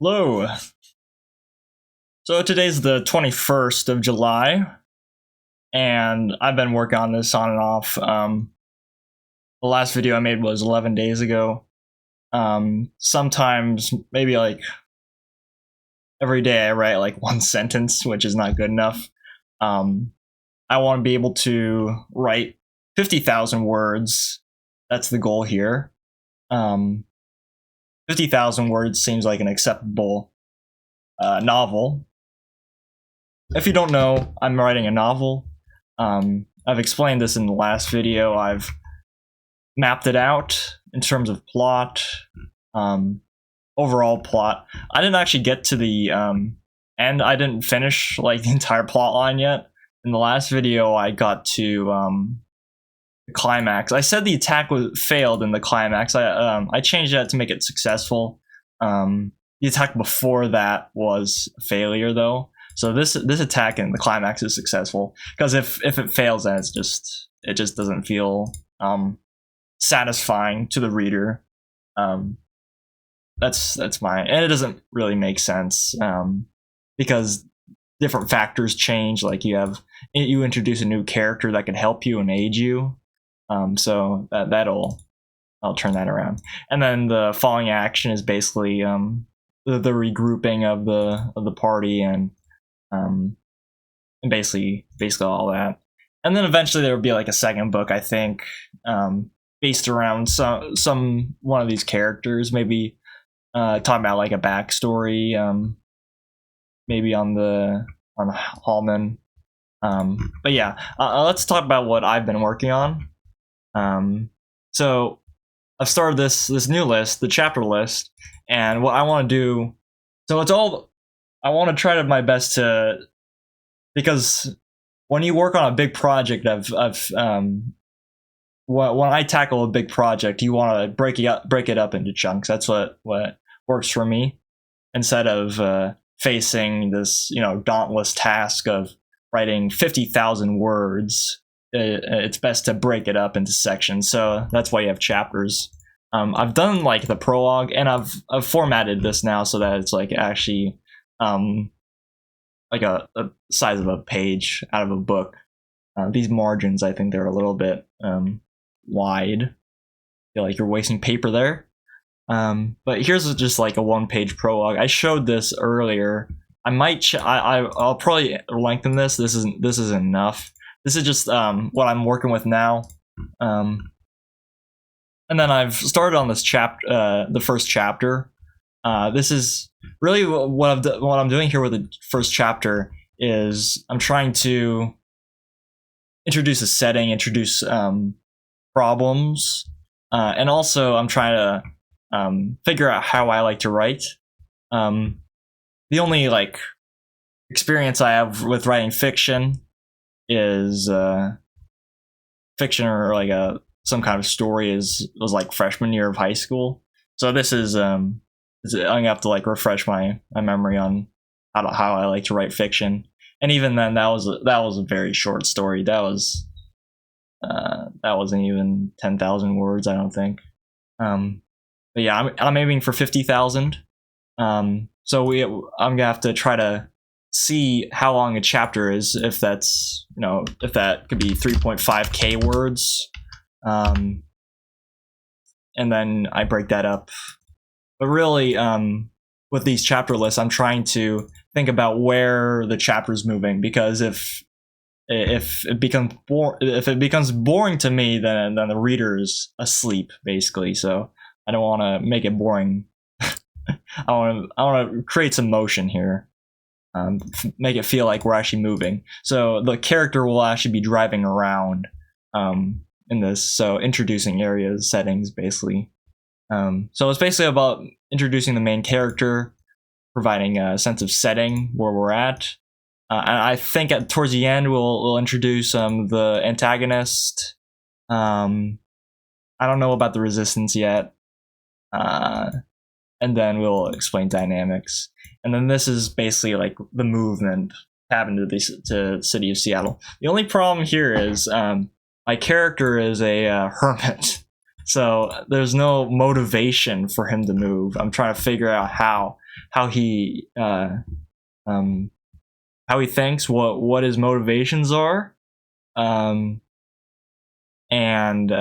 Hello. So today's the 21st of July, and I've been working on this on and off. The last video I made was 11 days ago. Sometimes, maybe like every day, I write like one sentence, which is not good enough. I want to be able to write 50,000 words. That's the goal here. 50,000 words seems like an acceptable novel. If you don't know, I'm writing a novel. I've explained this in the last video. I've mapped it out in terms of plot, overall plot. I didn't actually get to the end. I didn't finish like the entire plot line yet. In the last video, I got to the climax. I said the attack failed in the climax. I changed that to make it successful. The attack before that was a failure, though. So this attack in the climax is successful, because if it fails, then it just doesn't feel satisfying to the reader. That's mine, and it doesn't really make sense because different factors change. Like you introduce a new character that can help you and aid you. So I'll turn that around, and then the following action is basically the regrouping of the party and basically all that. And then eventually there will be like a second book, I think, based around some one of these characters, maybe talking about like a backstory, maybe on Hallman. But yeah, let's talk about what I've been working on. So I've started this new list, the chapter list, and what I want to do. So I want to try my best to, because when you work on a big project, when I tackle a big project, you want to break it up into chunks. That's what works for me, instead of facing this dauntless task of writing 50,000 words. It's best to break it up into sections. So that's why you have chapters. I've done like the prologue, and I've formatted this now so that it's like actually like a size of a page out of a book. These margins, I think they're a little bit wide. I feel like you're wasting paper there. But here's just like a one-page prologue. I showed this earlier. I'll probably lengthen this. This is enough. This is just what I'm working with now. And then I've started on this chapter, the first chapter. This is really what I'm doing here with the first chapter is I'm trying to introduce a setting, introduce problems, and also I'm trying to figure out how I like to write. The only like experience I have with writing fiction is fiction or like some kind of story was like freshman year of high school. So this is I'm gonna have to like refresh my memory on how I like to write fiction. And even then, that was a very short story. That wasn't even 10,000 words, I don't think. But yeah, I'm aiming for 50,000. So I'm gonna have to try to see how long a chapter is. If that's if that could be 3.5k words, and then I break that up. But really, with these chapter lists, I'm trying to think about where the chapter's moving, because if it becomes boring to me, then the reader's asleep, basically. So I don't want to make it boring. I want to create some motion here, make it feel like we're actually moving. So the character will actually be driving around in this, so introducing areas, settings, basically. So it's basically about introducing the main character, providing a sense of setting where we're at. And I think towards the end we'll introduce the antagonist. I don't know about the resistance yet. And then we'll explain dynamics. And then this is basically like the movement happened to the city of Seattle. The only problem here is my character is a hermit. So there's no motivation for him to move. I'm trying to figure out how. how he how he thinks, what his motivations are, um, and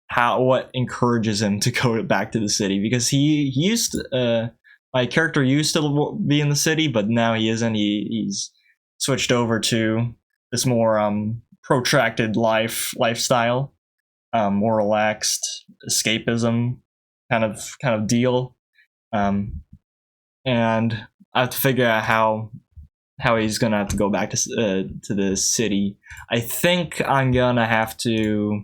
how what encourages him to go back to the city, because he used to, my character used to be in the city, but now he isn't. He's switched over to this more protracted lifestyle, more relaxed escapism kind of deal, and I have to figure out how he's gonna have to go back to the city. I think I'm gonna have to.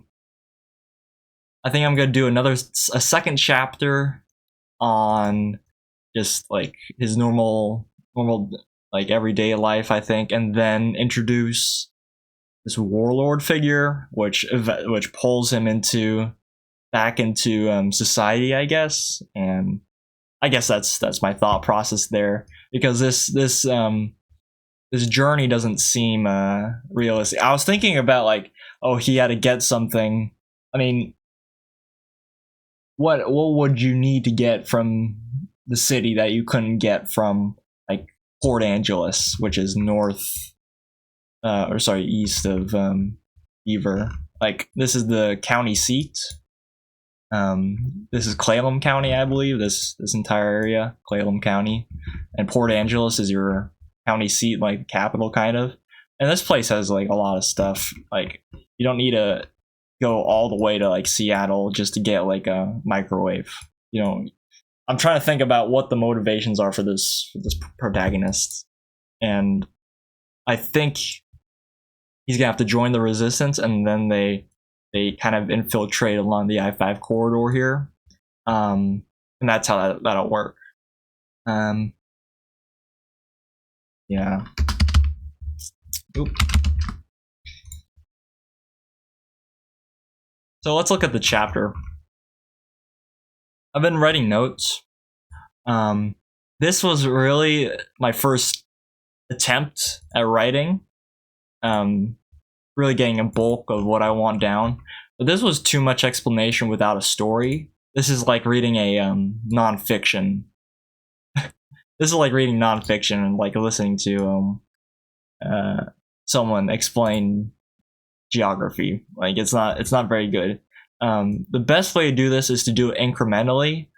I think I'm gonna do a second chapter on just like his normal like everyday life, I think, and then introduce this warlord figure, which pulls him back into society, I guess. And I guess that's my thought process there, because this journey doesn't seem realistic. I was thinking about like, oh, he had to get something. I mean, what would you need to get from the city that you couldn't get from like Port Angeles, which is east of Beaver. Like, this is the county seat. This is Clallam County, I believe. This entire area, Clallam County, and Port Angeles is your county seat, like capital, kind of. And this place has like a lot of stuff. Like, you don't need to go all the way to like Seattle just to get like a microwave. You know, I'm trying to think about what the motivations are for this protagonist, and I think he's gonna have to join the resistance, and then they kind of infiltrate along the I-5 corridor here, and that's how that'll work. Yeah. Oop. So let's look at the chapter. I've been writing notes. This was really my first attempt at writing. Really getting a bulk of what I want down. But this was too much explanation without a story. This is like reading a nonfiction. This is like reading nonfiction and like listening to someone explain geography. Like, it's not very good. The best way to do this is to do it incrementally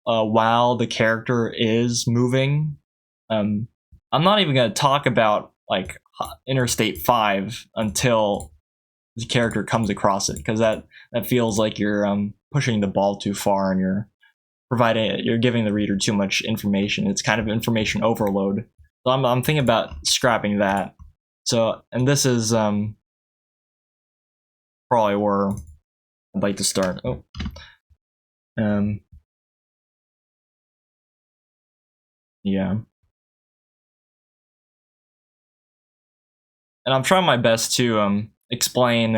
while the character is moving. I'm not even going to talk about like Interstate 5 until the character comes across it, because that feels like you're pushing the ball too far, and you're giving the reader too much information. It's kind of information overload. So I'm thinking about scrapping that. So, and this is probably where I'd like to start. Yeah. And I'm trying my best to explain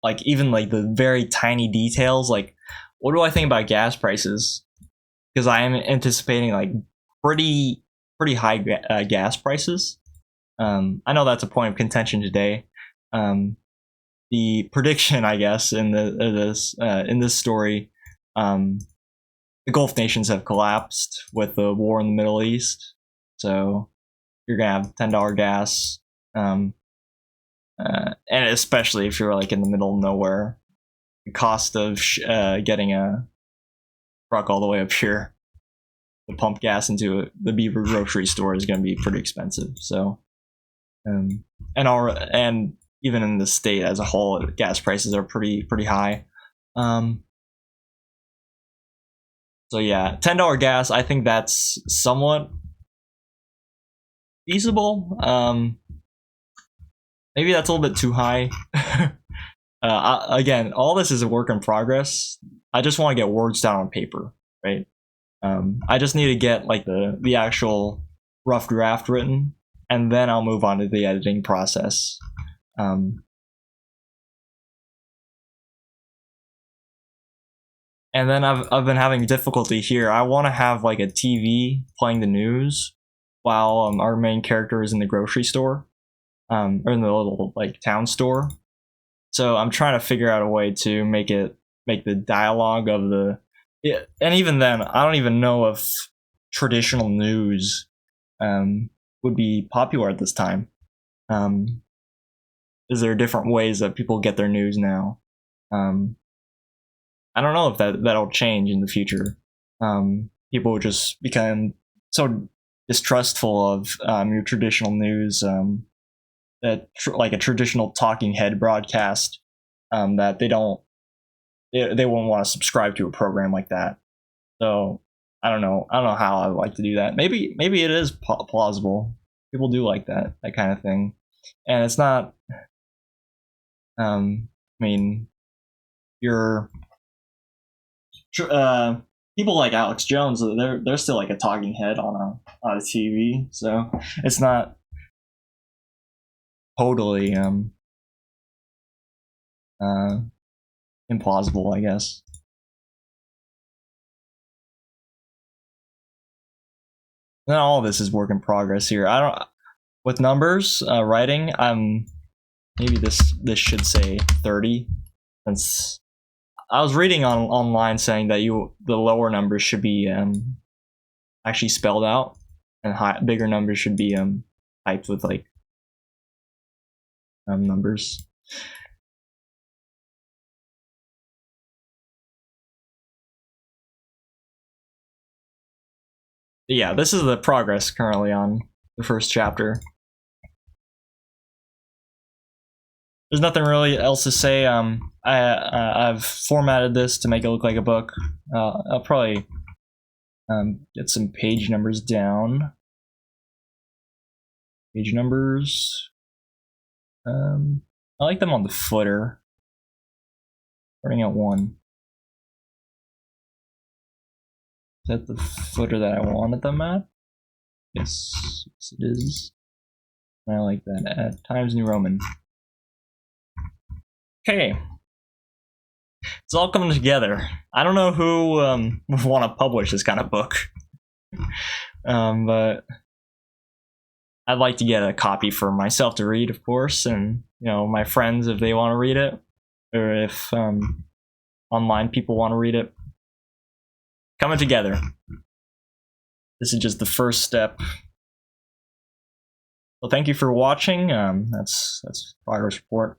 like even like the very tiny details, like what do I think about gas prices, because I am anticipating like pretty high gas prices. I know that's a point of contention today. The prediction, I guess, in this story, the Gulf nations have collapsed with the war in the Middle East. So you're gonna have $10 gas, and especially if you're like in the middle of nowhere, the cost of getting a truck all the way up here to pump gas into the Beaver grocery store is gonna be pretty expensive. So, and even in the state as a whole, gas prices are pretty high. So yeah, $10 gas, I think that's somewhat feasible. Maybe that's a little bit too high. Again, all this is a work in progress. I just want to get words down on paper, right? I just need to get like the actual rough draft written, and then I'll move on to the editing process. And then I've been having difficulty here. I want to have like a TV playing the news while our main character is in the grocery store, or in the little like town store. So I'm trying to figure out a way to make the dialogue of the Yeah, and even then, I don't even know if traditional news would be popular at this time. Um, is there different ways that people get their news now? Um, I don't know if that'll change in the future. People will just become so distrustful of your traditional news, like a traditional talking head broadcast, that they won't want to subscribe to a program like that. So I don't know how I would like to do that. Maybe it is plausible. People do like that kind of thing, and it's not. I mean, you're people like Alex Jones. They're still like a talking head on a TV, so it's not totally uh implausible, I guess. And all of this is work in progress here. I don't with numbers writing. Maybe this should say 30, since I was reading online saying that the lower numbers should be actually spelled out, and bigger numbers should be typed with like numbers. Yeah, this is the progress currently on the first chapter. There's nothing really else to say. I've formatted this to make it look like a book. I'll probably get some page numbers down. Page numbers. I like them on the footer. Starting at 1. Is that the footer that I wanted them at? Yes, yes it is. I like that. At Times New Roman. Okay. It's all coming together. I don't know who would want to publish this kind of book. But I'd like to get a copy for myself to read, of course, and my friends if they want to read it, or if online people want to read it. Coming together. This is just the first step. Well, thank you for watching. That's Progress Report.